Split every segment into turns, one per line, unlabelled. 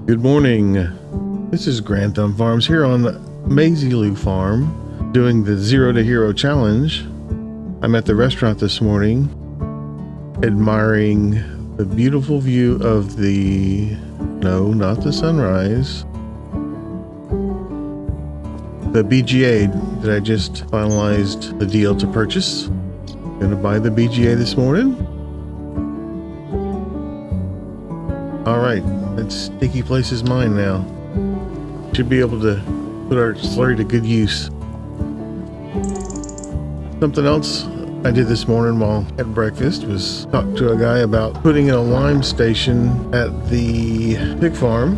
Good morning. This is Grantham Farms here on Maizy Lou Farm doing the Zero to Hero Challenge. I'm at the restaurant this morning admiring the beautiful view of no, not the sunrise, the BGA that I just finalized the deal to purchase. Gonna buy the BGA this morning. All right, that sticky place is mine now. Should be able to put our slurry to good use. Something else I did this morning while at breakfast was talk to a guy about putting in a lime station at the pig farm,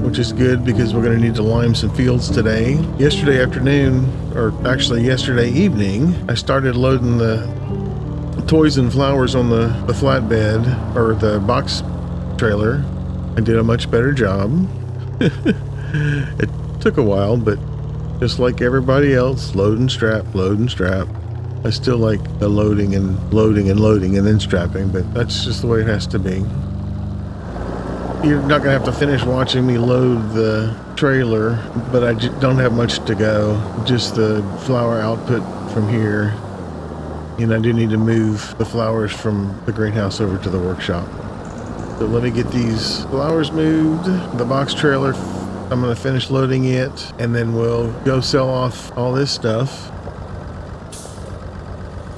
which is good because we're going to need to lime some fields today. Yesterday afternoon, or actually yesterday evening, I started loading the toys and flowers on the flatbed or the box trailer. I did a much better job. It took a while, but just like everybody else, load and strap. I still like the loading and then strapping, but that's just the way it has to be. You're not gonna have to finish watching me load the trailer, but I don't have much to go, just the flower output from here. And I do need to move the flowers from the greenhouse over to the workshop. So let me get these flowers moved. The box trailer, I'm going to finish loading it, and then we'll go sell off all this stuff.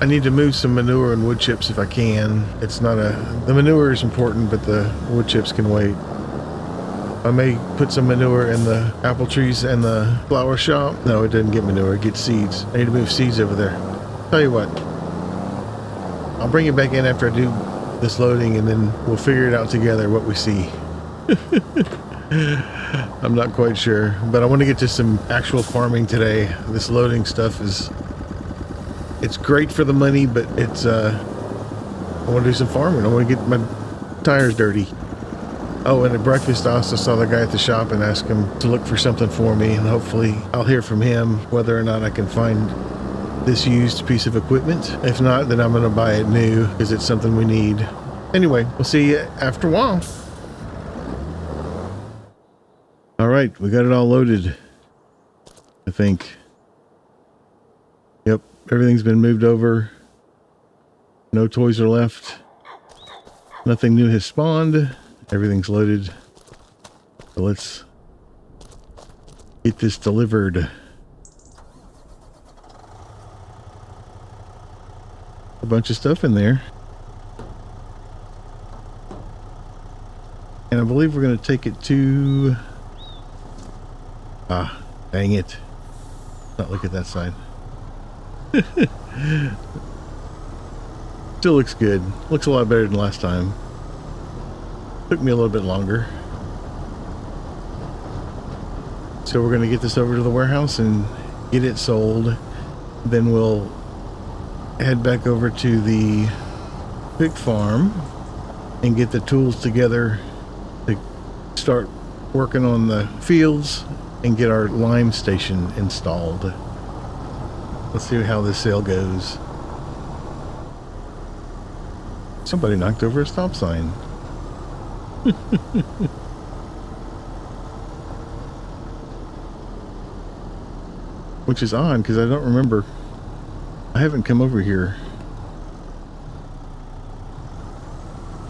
I need to move some manure and wood chips if I can. The manure is important, but the wood chips can wait. I may put some manure in the apple trees and the flower shop. No, it doesn't get manure, it gets seeds. I need to move seeds over there. Tell you what, I'll bring it back in after I do this loading, and then we'll figure it out together what we see. I'm not quite sure, but I want to get to some actual farming today. This loading stuff it's great for the money, but I want to do some farming. I want to get my tires dirty. Oh, and at breakfast I also saw the guy at the shop and asked him to look for something for me, and hopefully I'll hear from him whether or not I can find this used piece of equipment. If not, then I'm going to buy it new because it's something we need. Anyway, we'll see you after a while. All right, we got it all loaded, I think. Yep, everything's been moved over. No toys are left. Nothing new has spawned. Everything's loaded. So let's get this delivered. A bunch of stuff in there, and I believe we're going to take it to dang it, not look at that side. Still looks good, looks a lot better than last time. Took me a little bit longer, so we're going to get this over to the warehouse and get it sold. Then we'll head back over to the pig farm and get the tools together to start working on the fields and get our lime station installed. Let's see how this sale goes. Somebody knocked over a stop sign. Which is odd because I don't remember. I haven't come over here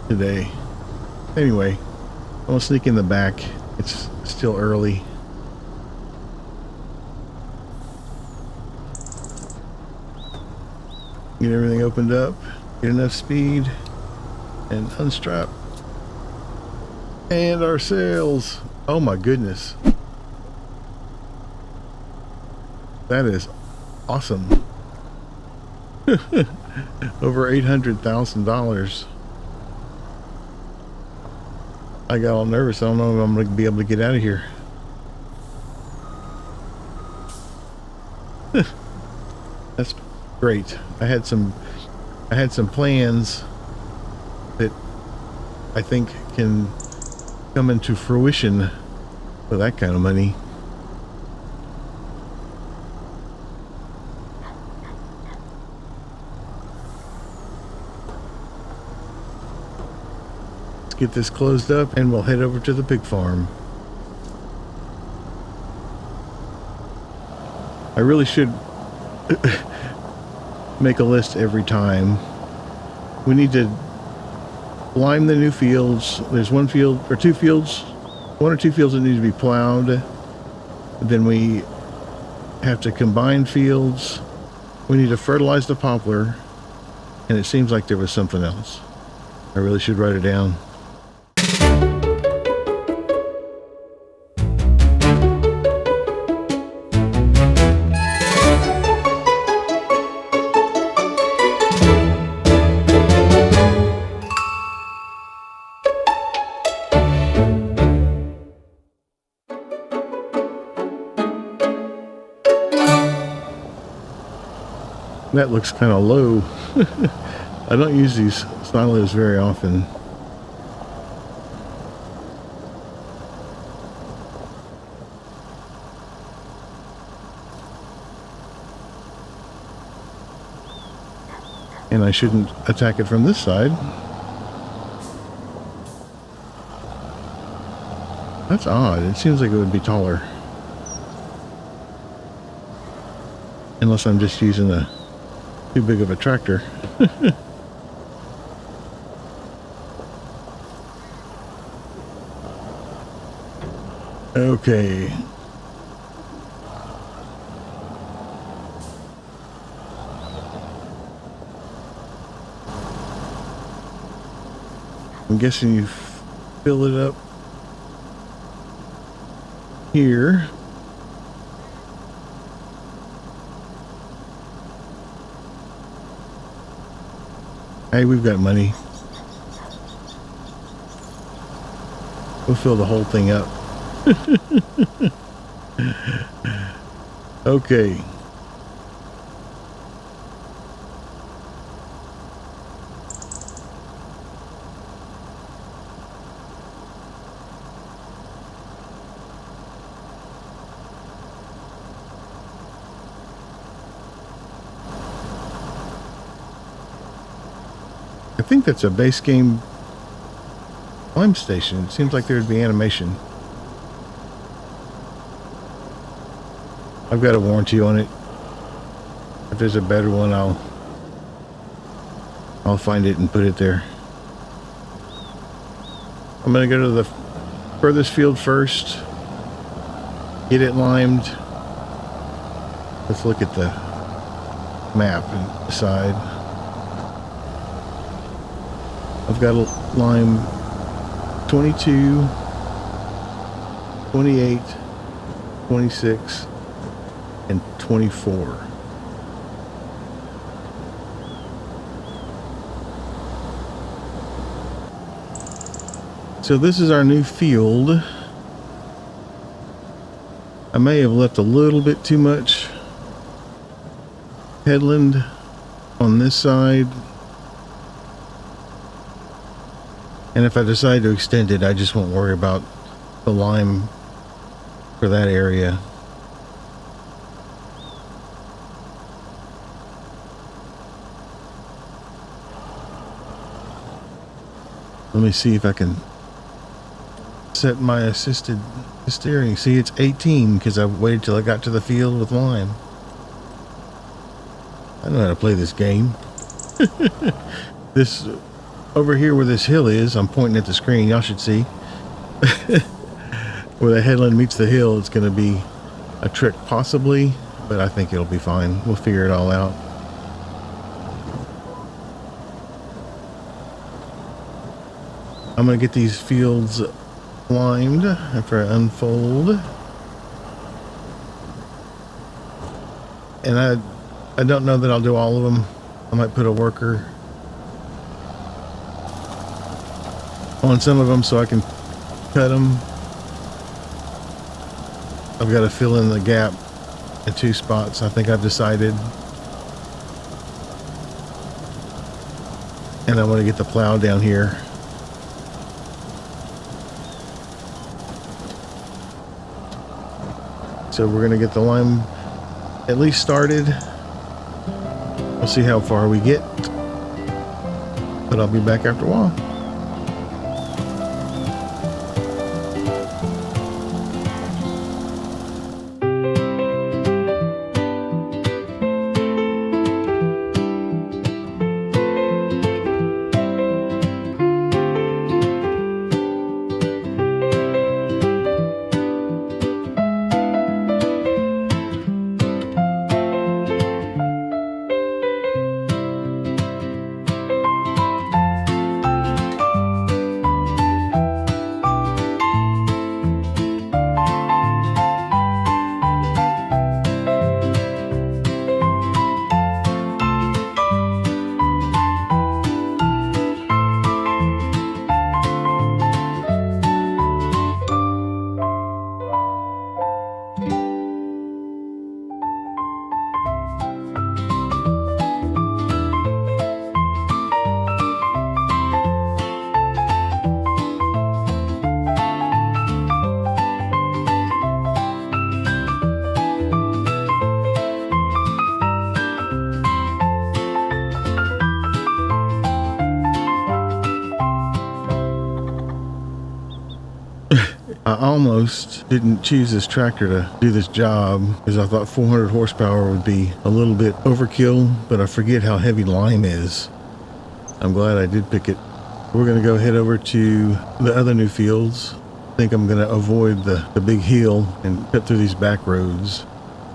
today. Anyway, I'm gonna sneak in the back. It's still early. Get everything opened up, get enough speed, and unstrap. And our sales. Oh my goodness. That is awesome. Over $800,000. I got all nervous. I don't know if I'm going to be able to get out of here. That's great. I had some plans that I think can come into fruition with that kind of money. let's get this closed up and we'll head over to the pig farm. I really should make a list every time. We need to lime the new fields. There's one field or two fields, one or two fields that need to be plowed. Then we have to combine fields. We need to fertilize the poplar, and it seems like there was something else. I really should write it down. That looks kind of low. I don't use these silos very often. And I shouldn't attack it from this side. That's odd. It seems like it would be taller. Unless I'm just using a too big of a tractor. Okay. I'm guessing you fill it up here. Hey, we've got money. We'll fill the whole thing up. Okay. I think that's a base game lime station. It seems like there would be animation. I've got a warranty on it. If there's a better one, I'll find it and put it there. I'm gonna go to the furthest field first, get it limed. Let's look at the map and decide. I've got to lime 22, 28, 26, and 24. So this is our new field. I may have left a little bit too much headland on this side. And if I decide to extend it, I just won't worry about the lime for that area. Let me see if I can set my assisted steering. See, it's 18 because I waited till I got to the field with lime. I know how to play this game. This over here where this hill is, I'm pointing at the screen, y'all should see. Where the headland meets the hill, it's going to be a trick possibly, but I think it'll be fine. We'll figure it all out. I'm going to get these fields limed after I unfold. And I don't know that I'll do all of them. I might put a worker on some of them so I can cut them. I've got to fill in the gap in 2 spots. I think I've decided. And I want to get the plow down here. So we're going to get the lime at least started. We'll see how far we get. But I'll be back after a while. I almost didn't choose this tractor to do this job because I thought 400 horsepower would be a little bit overkill, but I forget how heavy lime is. I'm glad I did pick it. We're going to go head over to the other new fields. I think I'm going to avoid the big hill and cut through these back roads,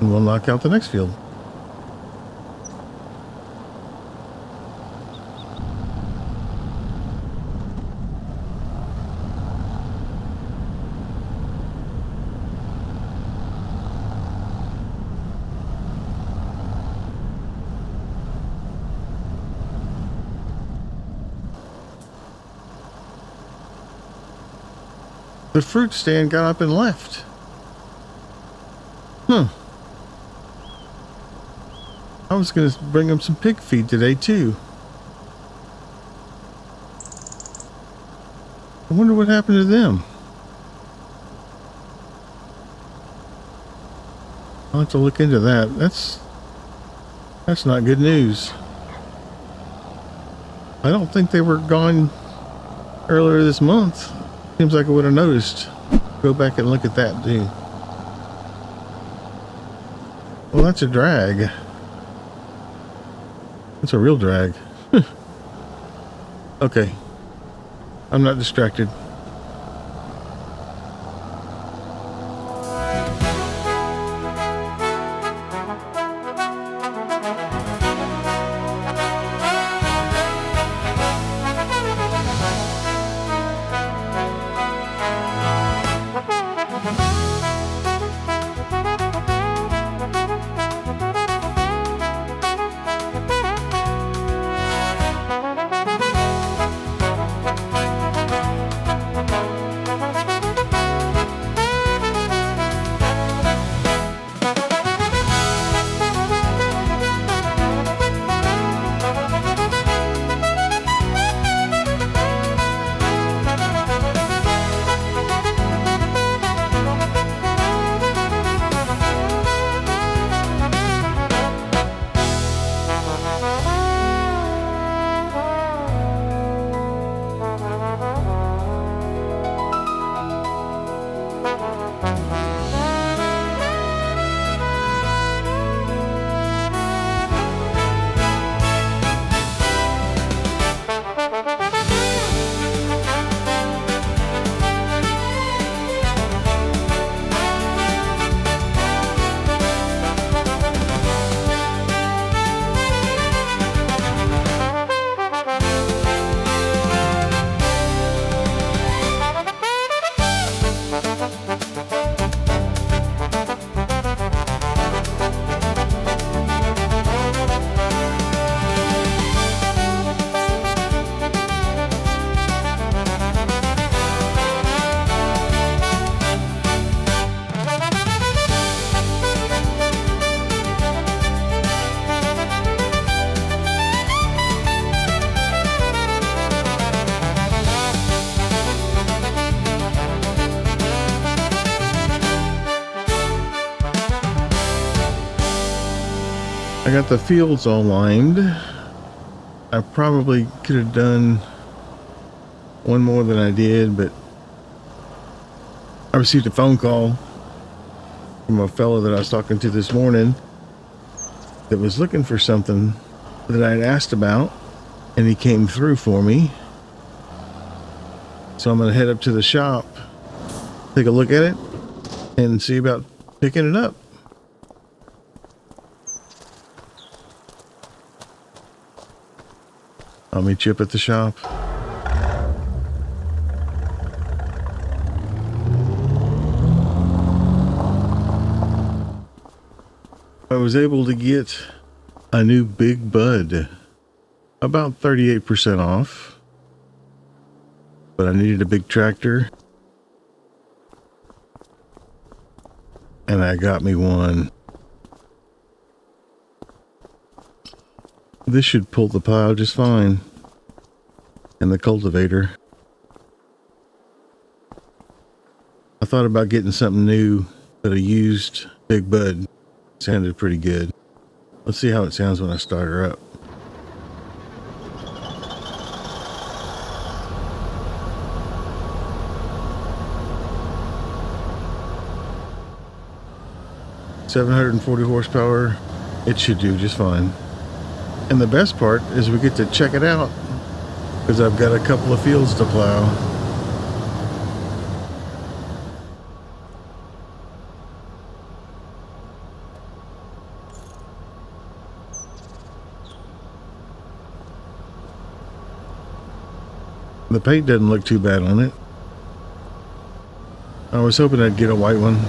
and we'll knock out the next field. The fruit stand got up and left. I was going to bring them some pig feed today, too. I wonder what happened to them. I'll have to look into that. That's not good news. I don't think they were gone earlier this month. Seems like I would have noticed. Go back and look at that, too. Well, that's a drag. That's a real drag. Okay. I'm not distracted. I got the fields all lined. I probably could have done one more than I did, but I received a phone call from a fellow that I was talking to this morning that was looking for something that I'd asked about, and he came through for me. So I'm going to head up to the shop, take a look at it, and see about picking it up. I'll meet you up at the shop. I was able to get a new BIGBUD, about 38% off, but I needed a big tractor, and I got me one. This should pull the plow just fine, and the cultivator. I thought about getting something new, but a used BIGBUD sounded pretty good. Let's see how it sounds when I start her up. 740 horsepower. It should do just fine. And the best part is we get to check it out because I've got a couple of fields to plow. The paint doesn't look too bad on it. I was hoping I'd get a white one.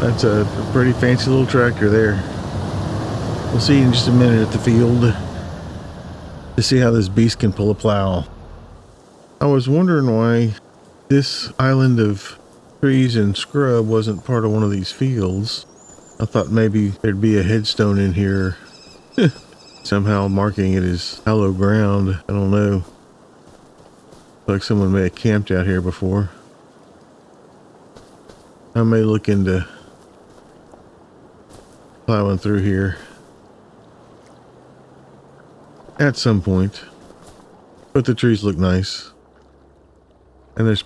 That's a pretty fancy little tractor there. We'll see in just a minute at the field to see how this beast can pull a plow. I was wondering why this island of trees and scrub wasn't part of one of these fields. I thought maybe there'd be a headstone in here somehow marking it as hallowed ground. I don't know. Like someone may have camped out here before. I may look into plowing through here at some point, but the trees look nice and there's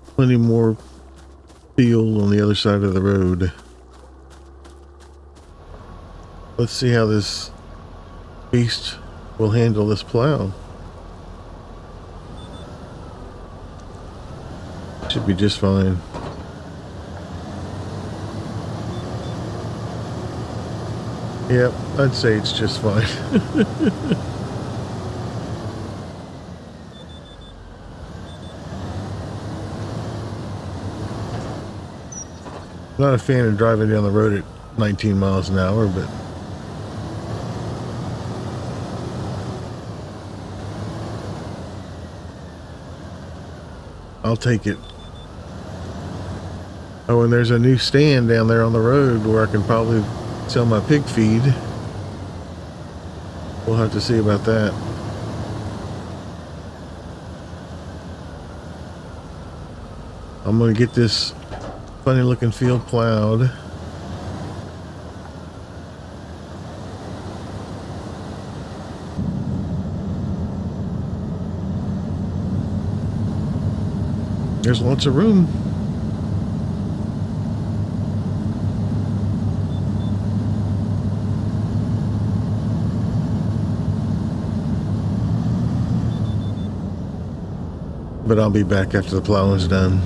plenty more field on the other side of the road. Let's see how this beast will handle this plow. Should be just fine. Yep, I'd say it's just fine. Not a fan of driving down the road at 19 miles an hour, but I'll take it. Oh, and there's a new stand down there on the road where I can probably sell my pig feed. We'll have to see about that. I'm going to get this funny looking field plowed. There's lots of room. But I'll be back after the plowing's done.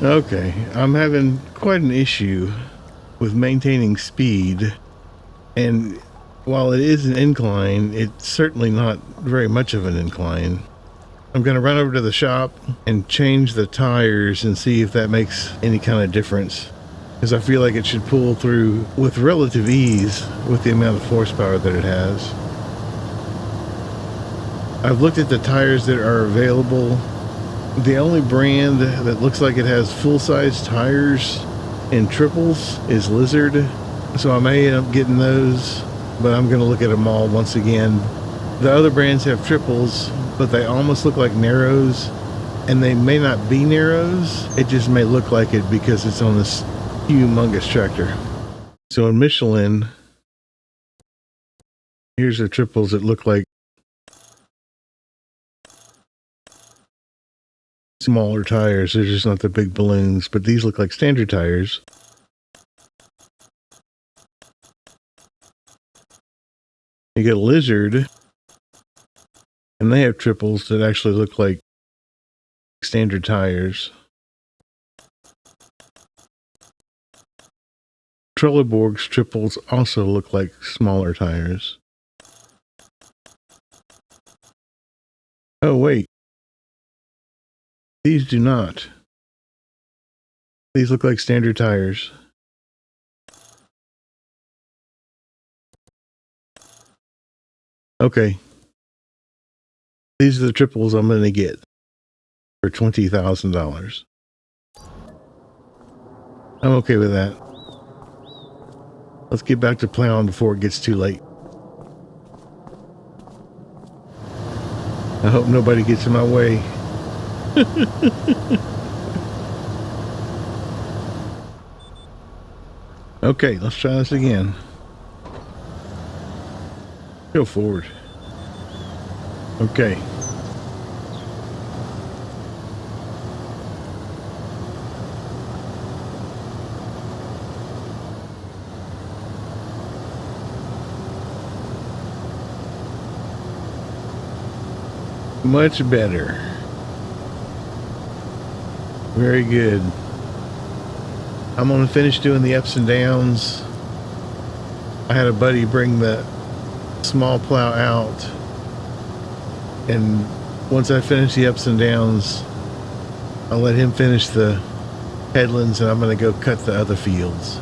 Okay, I'm having quite an issue with maintaining speed, and while it is an incline, it's certainly not very much of an incline. I'm going to run over to the shop and change the tires and see if that makes any kind of difference, because I feel like it should pull through with relative ease with the amount of horsepower that it has. I've looked at the tires that are available. The only brand that looks like it has full-size tires in triples is Lizard, so I may end up getting those, but I'm going to look at them all once again. The other brands have triples, but they almost look like narrows, and they may not be narrows. It just may look like it because it's on this humongous tractor. So in Michelin, here's the triples that look like smaller tires. They're just not the big balloons, but these look like standard tires. You get a Lizard, and they have triples that actually look like standard tires. Trelleborg's triples also look like smaller tires. Oh, wait. These do not. These look like standard tires. Okay. These are the triples I'm going to get for $20,000. I'm okay with that. Let's get back to plowing before it gets too late. I hope nobody gets in my way. Okay, let's try this again. Go forward. Okay. Much better. Very good. I'm going to finish doing the ups and downs. I had a buddy bring the small plow out, and once I finish the ups and downs, I'll let him finish the headlands, and I'm going to go cut the other fields.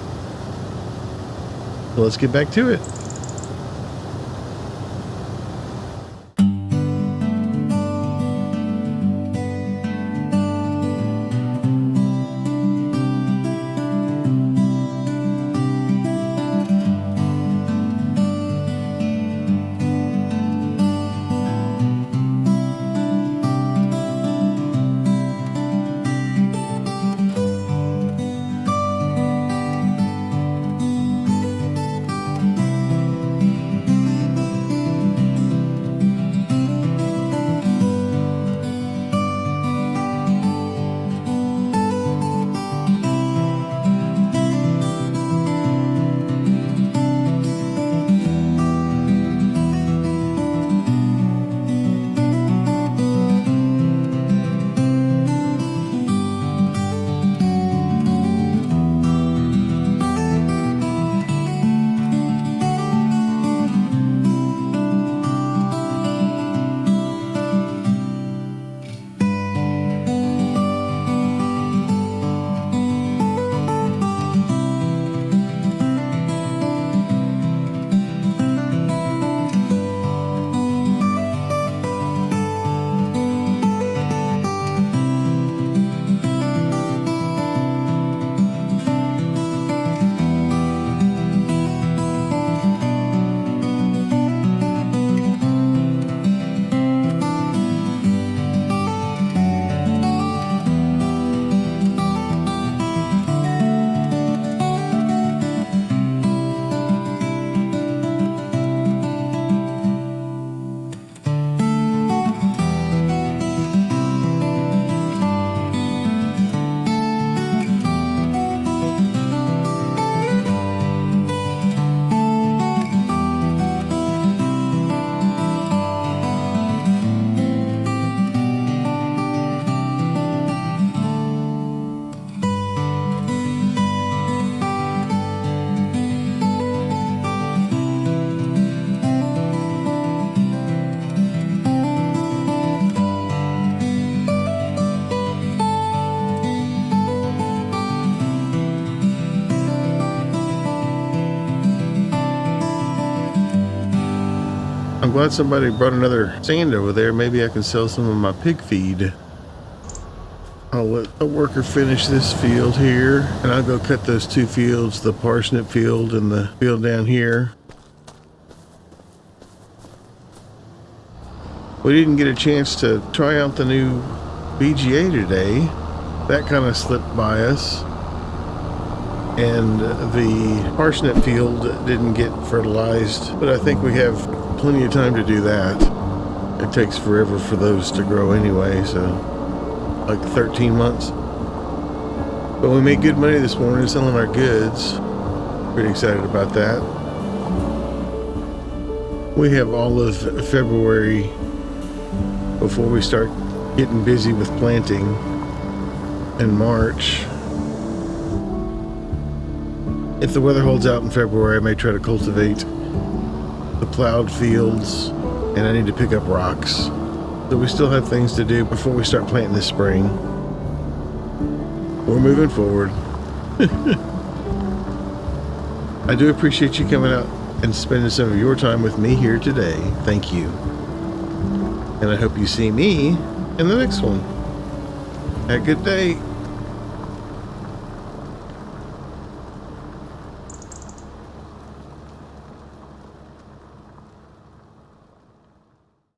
So let's get back to it. glad somebody brought another stand over there. Maybe I can sell some of my pig feed. I'll let a worker finish this field here, and I'll go cut those 2 fields, the parsnip field and the field down here. We didn't get a chance to try out the new BGA today. That kind of slipped by us. And the parsnip field didn't get fertilized, but I think we have plenty of time to do that. It takes forever for those to grow anyway, so like 13 months. But we made good money this morning selling our goods. Pretty excited about that. We have all of February before we start getting busy with planting in March. If the weather holds out in February, I may try to cultivate the plowed fields, and I need to pick up rocks. So we still have things to do before we start planting this spring. We're moving forward. I do appreciate you coming out and spending some of your time with me here today. Thank you. And I hope you see me in the next one. Have a good day.